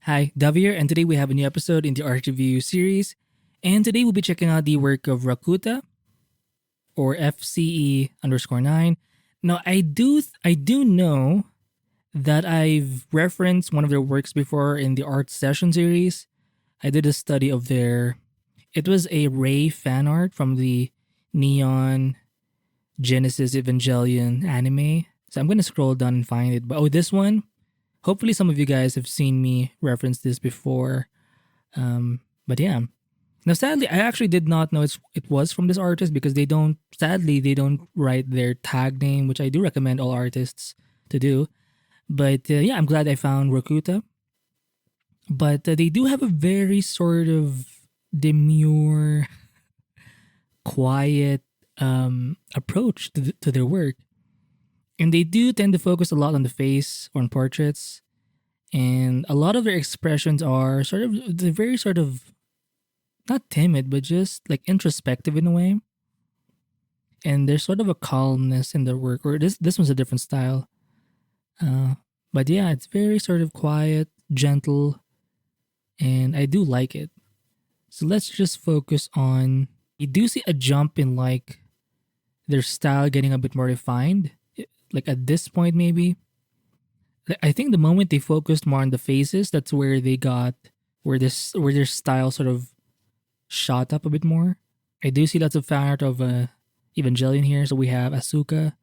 Hi, Davi here, and today we have a new episode in the art review series. And today we'll be checking out the work of Rokuta, or FCE_9. Now, I do know that I've referenced one of their works before in the art session series. I did a study of their. It was a Ray fan art from the Neon Genesis Evangelion anime. So I'm gonna scroll down and find it. But this one. Hopefully, some of you guys have seen me reference this before. But yeah. Now, sadly, I actually did not know it was from this artist because sadly, they don't write their tag name, which I do recommend all artists to do. But yeah, I'm glad I found Rokuta. But they do have a very sort of demure, quiet approach to their work. And they do tend to focus a lot on the face or on portraits. And a lot of their expressions are they're very sort of not timid, but just like introspective in a way. And there's sort of a calmness in their work, or this one's a different style. But yeah, it's very sort of quiet, gentle, and I do like it. So let's just focus on. You do see a jump in like their style getting a bit more refined, like at this point maybe. I think the moment they focused more on the faces, that's where they got where their style sort of shot up a bit more. I do see lots of fan art of Evangelion here. So we have Asuka.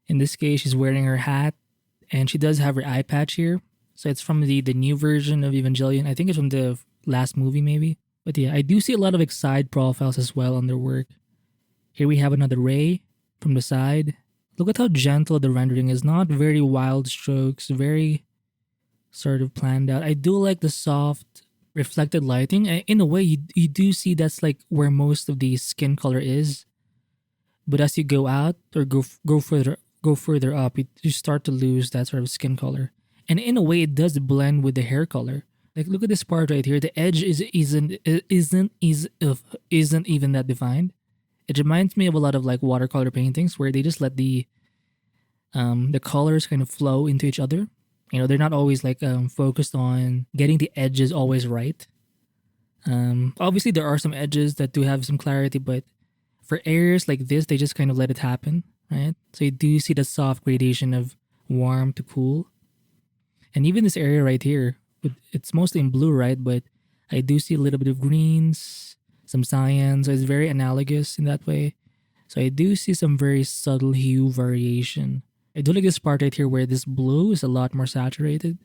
In this case, she's wearing her hat, and she does have her eye patch here. So it's from the new version of Evangelion. I think it's from the last movie maybe. But yeah, I do see a lot of side profiles as well on their work. Here we have another ray from the side. Look at how gentle the rendering is. Not very wild strokes, very sort of planned out. I do like the soft reflected lighting. In a way, you do see that's like where most of the skin color is. But as you go out or go further up, you start to lose that sort of skin color. And in a way, it does blend with the hair color. Like look at this part right here. The edge isn't even that defined. It reminds me of a lot of like watercolor paintings where they just let the colors kind of flow into each other. You know, they're not always like focused on getting the edges always right. Obviously, there are some edges that do have some clarity, but for areas like this, they just kind of let it happen, right? So you do see the soft gradation of warm to cool. And even this area right here, it's mostly in blue, right? But I do see a little bit of greens, some cyan, so it's very analogous in that way. So I do see some very subtle hue variation. I do like this part right here where this blue is a lot more saturated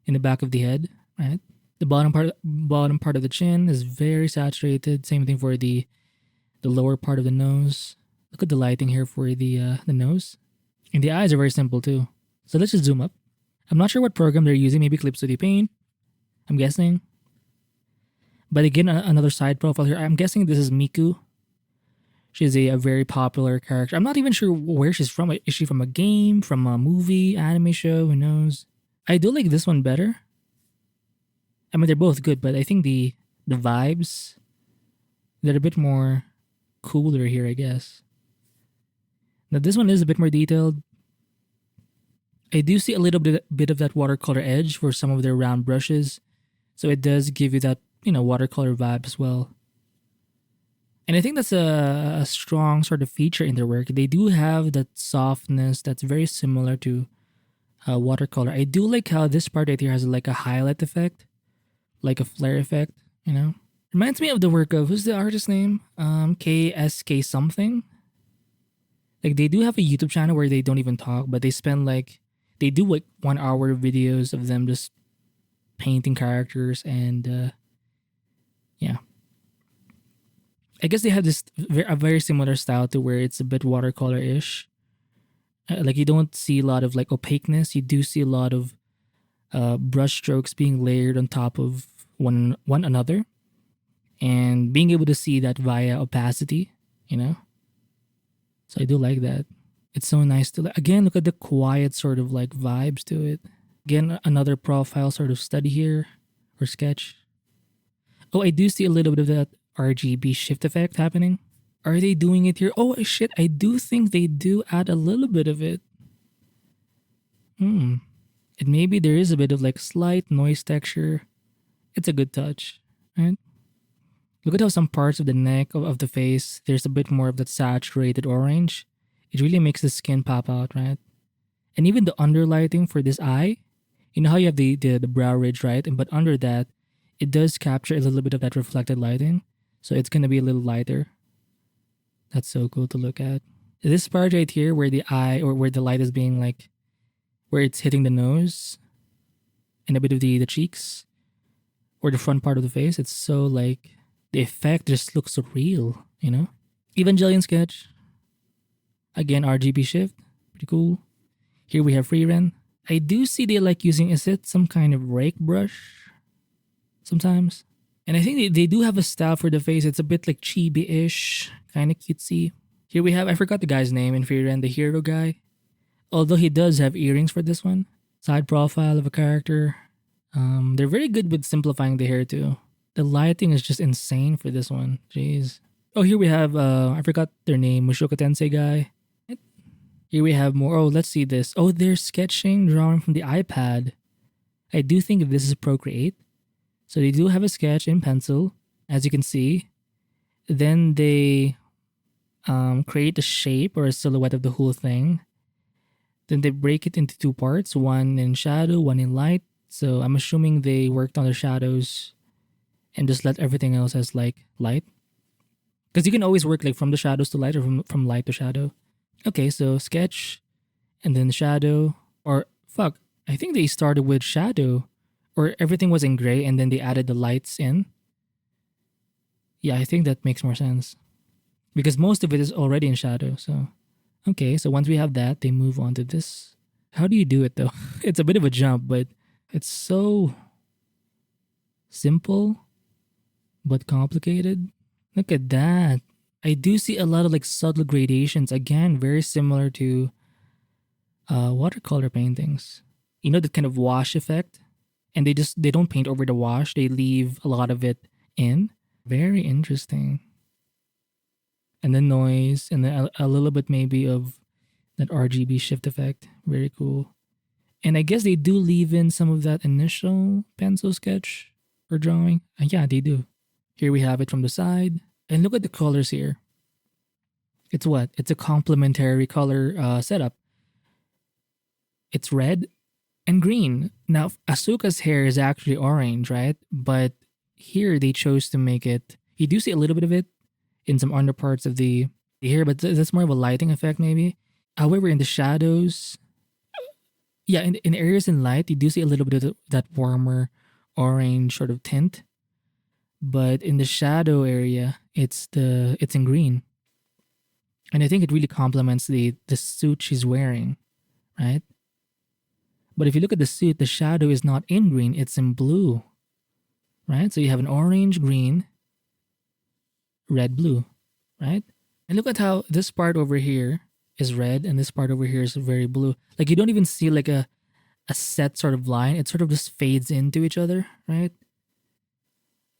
in the back of the head, right? The bottom part of the chin is very saturated. Same thing for the lower part of the nose. Look at the lighting here for the nose. And the eyes are very simple too. So let's just zoom up. I'm not sure what program they're using, maybe Clip Studio Paint, I'm guessing. But again, another side profile here. I'm guessing this is Miku. She's a very popular character. I'm not even sure where she's from. Is she from a game, from a movie, anime show? Who knows? I do like this one better. I mean, they're both good, but I think the vibes, they're a bit more cooler here, I guess. Now, this one is a bit more detailed. I do see a little bit of that watercolor edge for some of their round brushes. So it does give you that, watercolor vibe as well. And I think that's a strong sort of feature in their work. They do have that softness that's very similar to watercolor. I do like how this part right here has like a highlight effect, like a flare effect, Reminds me of the work of, who's the artist's name? KSK something. Like they do have a YouTube channel where they don't even talk, but they do like 1 hour videos of them just painting characters and yeah. I guess they have a very similar style to where it's a bit watercolor-ish. Like you don't see a lot of like opaqueness. You do see a lot of brush strokes being layered on top of one another, and being able to see that via opacity. So I do like that. It's so nice to again look at the quiet sort of like vibes to it. Again, another profile sort of study here or sketch. Oh, I do see a little bit of that RGB shift effect happening. Are they doing it here? Oh shit, I do think they do add a little bit of it. And maybe there is a bit of like slight noise texture. It's a good touch, right? Look at how some parts of the neck of the face, there's a bit more of that saturated orange. It really makes the skin pop out, right? And even the underlighting for this eye, you know how you have the brow ridge, right? But under that, it does capture a little bit of that reflected lighting. So it's going to be a little lighter. That's so cool to look at. This part right here where the eye or where the light is being like, where it's hitting the nose and a bit of the cheeks or the front part of the face, it's so like, the effect just looks so real, you know? Evangelion sketch. Again, RGB shift. Pretty cool. Here we have FIFINE. I do see they like using, is it some kind of rake brush? Sometimes. And I think they do have a style for the face. It's a bit like chibi-ish. Kind of cutesy. Here we have, I forgot the guy's name in FIFINE, the hero guy. Although he does have earrings for this one. Side profile of a character. They're very good with simplifying the hair too. The lighting is just insane for this one. Jeez. Oh, here we have, I forgot their name, Mushoku Tensei guy. Here we have more. Oh, let's see this. Oh, they're sketching, drawing from the iPad. I do think this is Procreate. So they do have a sketch in pencil, as you can see. Then they create a shape or a silhouette of the whole thing. Then they break it into two parts, one in shadow, one in light. So I'm assuming they worked on the shadows and just let everything else as like light. Because you can always work like from the shadows to light or from light to shadow. Okay, so sketch and then shadow, or fuck, I think they started with shadow, or everything was in gray and then they added the lights in. Yeah, I think that makes more sense because most of it is already in shadow. So, okay, so once we have that, they move on to this. How do you do it though? It's a bit of a jump, but it's so simple but complicated. Look at that. I do see a lot of like subtle gradations. Again, very similar to watercolor paintings. You know, the kind of wash effect? And they don't paint over the wash. They leave a lot of it in. Very interesting. And then noise and then a little bit maybe of that RGB shift effect. Very cool. And I guess they do leave in some of that initial pencil sketch or drawing. And yeah, they do. Here we have it from the side. And look at the colors here. It's what? It's a complementary color setup. It's red and green. Now, Asuka's hair is actually orange, right? But here they chose to make it... You do see a little bit of it in some underparts of the hair, but that's more of a lighting effect maybe. However, in the shadows... Yeah, in areas in light, you do see a little bit of that warmer orange sort of tint. But in the shadow area, it's in green. And I think it really complements the suit she's wearing, right? But if you look at the suit, the shadow is not in green, it's in blue, right? So you have an orange, green, red, blue, right? And look at how this part over here is red and this part over here is very blue. Like you don't even see like a set sort of line. It sort of just fades into each other, right?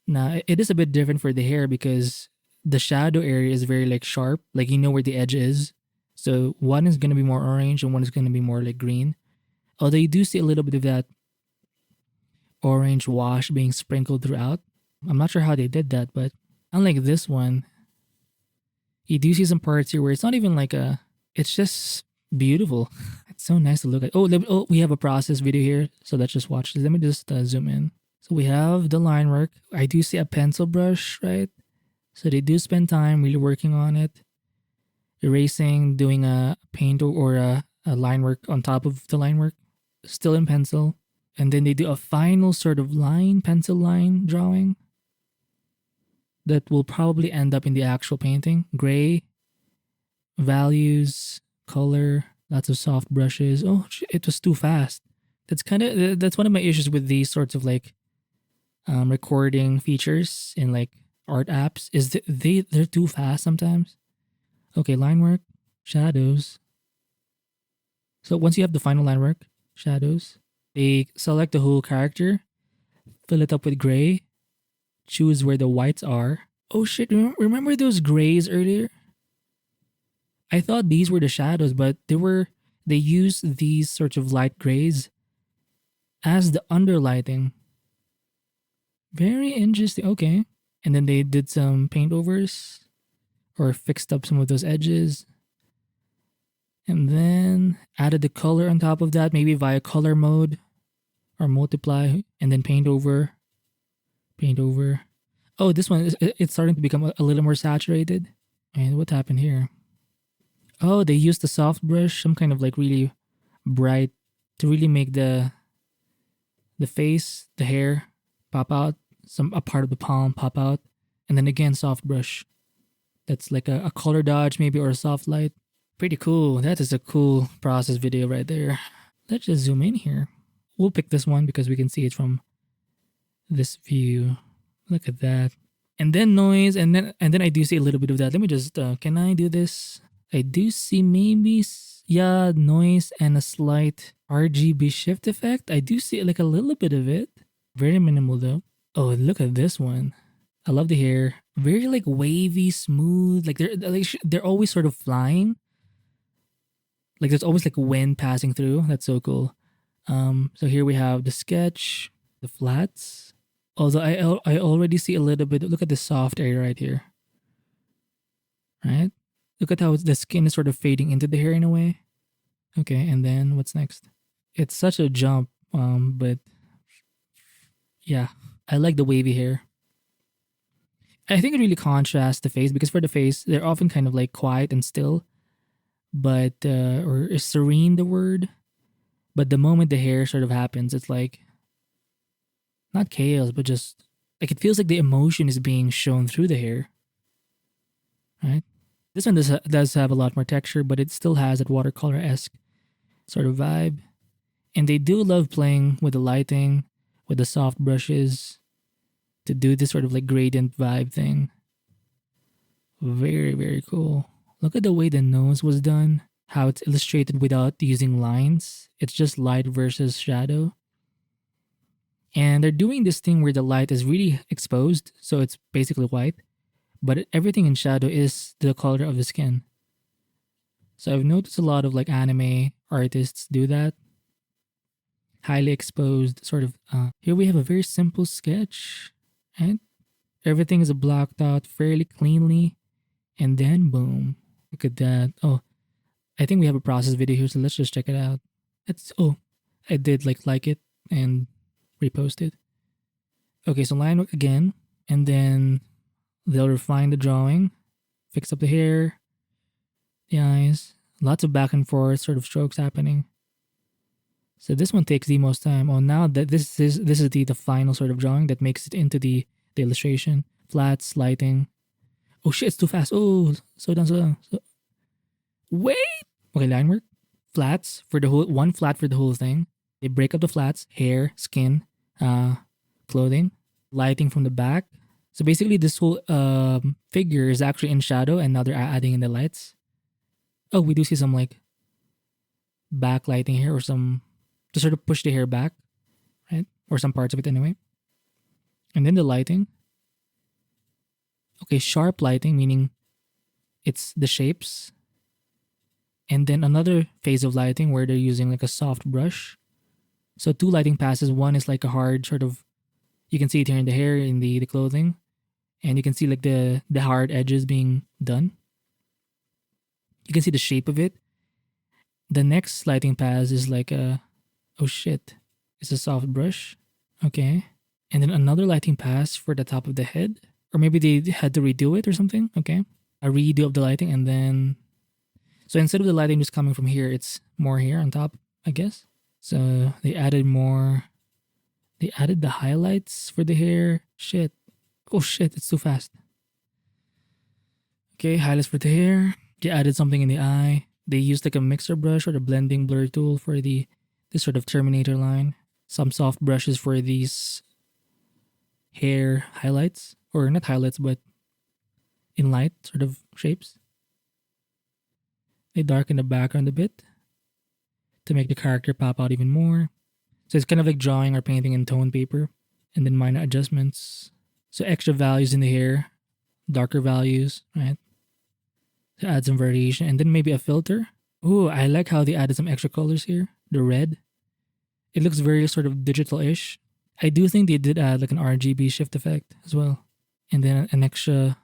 Now, it is a bit different for the hair because the shadow area is very like sharp. Like you know where the edge is. So one is going to be more orange and one is going to be more like green. Although you do see a little bit of that orange wash being sprinkled throughout. I'm not sure how they did that, but unlike this one, you do see some parts here where it's not even like it's just beautiful. It's so nice to look at. Oh, we have a process video here. So let's just watch this. Let me just zoom in. So we have the line work. I do see a pencil brush, right? So they do spend time really working on it. Erasing, doing a paint or a line work on top of the line work. Still in pencil. And then they do a final sort of pencil line drawing. That will probably end up in the actual painting. Gray, values, color, lots of soft brushes. Oh, it was too fast. That's one of my issues with these sorts of like recording features in like art apps is that they're too fast sometimes. Okay, line work, shadows. So once you have the final line work, shadows, they select the whole character, fill it up with gray, choose where the whites are. Oh shit, remember those grays earlier? I thought these were the shadows, but they used these sorts of light grays as the underlighting. Very interesting. Okay. And then they did some paint overs or fixed up some of those edges. And then added the color on top of that, maybe via color mode or multiply, and then paint over. Paint over. Oh, this one, it's starting to become a little more saturated. And what happened here? Oh, they used the soft brush, some kind of like really bright to really make the face, the hair pop out, a part of the palm pop out, and then again soft brush. That's like a color dodge maybe, or a soft light. Pretty cool. That is a cool process video right there. Let's just zoom in here. We'll pick this one because we can see it from this view. Look at that. And then noise, and then I do see a little bit of that. Let me just can I do this? I do see maybe noise and a slight RGB shift effect. I do see like a little bit of it. Very minimal though. Oh, look at this one. I love the hair. Very like wavy, smooth. Like they're always sort of flying. Like there's always like wind passing through. That's so cool. So here we have the sketch, the flats. Although I already see a little bit. Look at the soft area right here. Right? Look at how the skin is sort of fading into the hair in a way. Okay, and then what's next? It's such a jump, but yeah, I like the wavy hair. I think it really contrasts the face, because for the face, they're often kind of like quiet and still, but or is serene the word? But the moment the hair sort of happens, it's like not chaos, but just like it feels like the emotion is being shown through the hair. Right? This one does have a lot more texture, but it still has that watercolor-esque sort of vibe. And they do love playing with the lighting, with the soft brushes, to do this sort of like gradient vibe thing. Very, very cool. Look at the way the nose was done, how it's illustrated without using lines. It's just light versus shadow. And they're doing this thing where the light is really exposed, so it's basically white, but everything in shadow is the color of the skin. So I've noticed a lot of like anime artists do that. Highly exposed sort of. Here we have a very simple sketch, and everything is blocked out fairly cleanly, and then boom, look at that. Oh, I think we have a process video here, so let's just check it out. I did like it and repost it. Okay, so line work again, and then they'll refine the drawing, fix up the hair, the eyes, lots of back and forth sort of strokes happening. So this one takes the most time. Oh, now that this is the final sort of drawing that makes it into the illustration. Flats, lighting. Oh shit, it's too fast. Oh, slow down. Wait. Okay, line work. Flats for the whole, one flat for the whole thing. They break up the flats, hair, skin, clothing, lighting from the back. So basically this whole figure is actually in shadow, and now they're adding in the lights. Oh, we do see some like backlighting here, or some to sort of push the hair back, right? Or some parts of it anyway. And then the lighting. Okay, sharp lighting, meaning it's the shapes. And then another phase of lighting where they're using like a soft brush. So two lighting passes. One is like a hard sort of, you can see it here in the hair, in the clothing. And you can see like the hard edges being done. You can see the shape of it. The next lighting pass is like oh shit, it's a soft brush. Okay. And then another lighting pass for the top of the head. Or maybe they had to redo it or something. Okay. A redo of the lighting, and then, so instead of the lighting just coming from here, it's more here on top, I guess. So they added more. They added the highlights for the hair. Shit. Oh shit, it's too fast. Okay, highlights for the hair. They added something in the eye. They used like a mixer brush or the blending blur tool for this sort of Terminator line. Some soft brushes for these hair highlights. Or not highlights, but in light sort of shapes. They darken the background a bit to make the character pop out even more. So it's kind of like drawing or painting in tone paper. And then minor adjustments. So extra values in the hair, darker values, right? To add some variation. And then maybe a filter. Ooh, I like how they added some extra colors here. The red. It looks very sort of digital-ish. I do think they did add like an RGB shift effect as well. And then an extra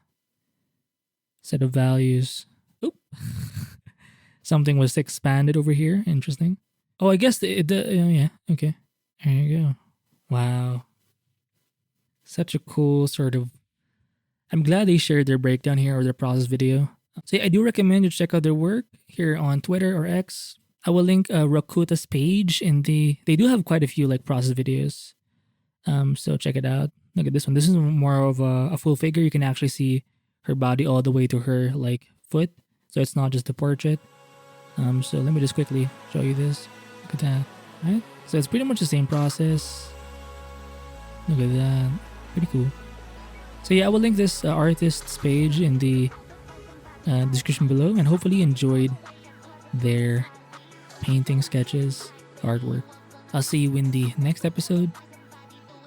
set of values. Oop. Something was expanded over here. Interesting. Oh, I guess yeah, okay. There you go. Wow. Such a cool sort of... I'm glad they shared their breakdown here or their process video. So yeah, I do recommend you check out their work here on Twitter or X. I will link Rokuta's page in the... They do have quite a few like process videos. So check it out. Look at this one. This is more of a full figure. You can actually see her body all the way to her like foot. So it's not just a portrait. So let me just quickly show you this. Look at that. Right? So it's pretty much the same process. Look at that. Pretty cool. So yeah, I will link this artist's page in the description below, and hopefully you enjoyed their painting, sketches, artwork. I'll see you in the next episode.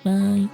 Bye.